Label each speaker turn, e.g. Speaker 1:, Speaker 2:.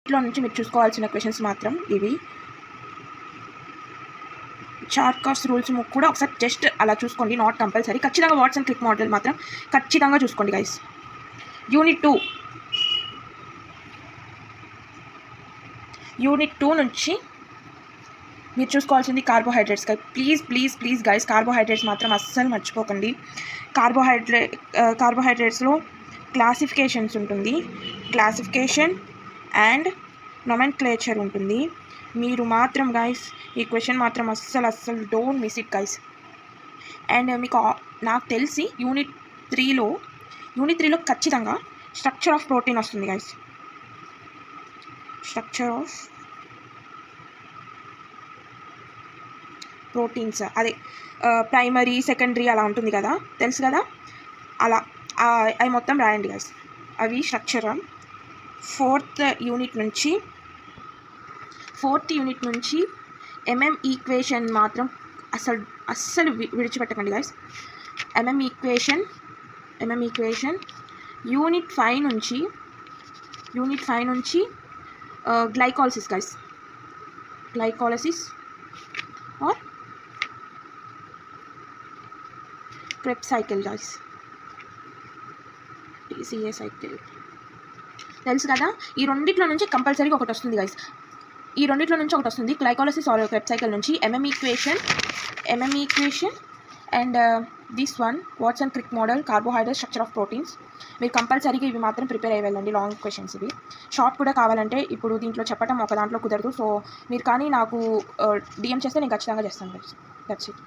Speaker 1: వీటిలో నుంచి మీరు చూసుకోవాల్సిన క్వశ్చన్స్ మాత్రం ఇవి. చార్కాస్ రూల్స్ కూడా ఒకసారి జస్ట్ అలా చూసుకోండి, నాట్ కంపల్సరీ. ఖచ్చితంగా వాట్స్ అండ్ క్లిక్ మోడల్ మాత్రం ఖచ్చితంగా చూసుకోండి గైస్. యూనిట్ 2 నుంచి మీరు చూసుకోవాల్సింది కార్బోహైడ్రేట్స్. ప్లీజ్ గైస్, కార్బోహైడ్రేట్స్ మాత్రం అస్సలు మర్చిపోకండి. కార్బోహైడ్రేట్స్లో క్లాసిఫికేషన్స్ ఉంటుంది, క్లాసిఫికేషన్ అండ్ నొమెన్క్లేచర్ ఉంటుంది. మీరు మాత్రం గైస్ ఈ క్వశ్చన్ మాత్రం అస్సలు don't miss it guys. And మీకు నాకు తెలిసి యూనిట్ 3లో ఖచ్చితంగా స్ట్రక్చర్ ఆఫ్ ప్రోటీన్ వస్తుంది గైస్. స్ట్రక్చర్ ఆఫ్ ప్రోటీన్స్, అదే ప్రైమరీ సెకండరీ అలా ఉంటుంది కదా, తెలుసు కదా, అలా అవి మొత్తం రాయండి గైస్. అవి స్ట్రక్చర్. ఫోర్త్ యూనిట్ నుంచి ఎంఎం ఈక్వేషన్ మాత్రం అస్సలు విడిచిపెట్టకండి గైస్. ఎంఎం ఈక్వేషన్ యూనిట్ 5 నుంచి glycolysis guys, glycolysis or Krebs cycle guys, TCA cycle తెలుసు కదా. ఈ రెండిట్లో నుంచి కంపల్సరీగా ఒకటి వస్తుంది guys. Glycolysis or Krebs cycle నుంచి MM equation and this one Watson and Crick model, carbohydrate, structure of proteins. మీరు కంపల్సరీగా ఇవి మాత్రం ప్రిపేర్ అయ్యి వెళ్ళండి. లాంగ్ క్వశ్చన్స్ ఇవి. షార్ట్ కూడా కావాలంటే ఇప్పుడు దీంట్లో చెప్పటం ఒక దాంట్లో కుదరదు. సో మీరు కానీ నాకు డిఎం చేస్తే నేను ఖచ్చితంగా చేస్తాను. That's it.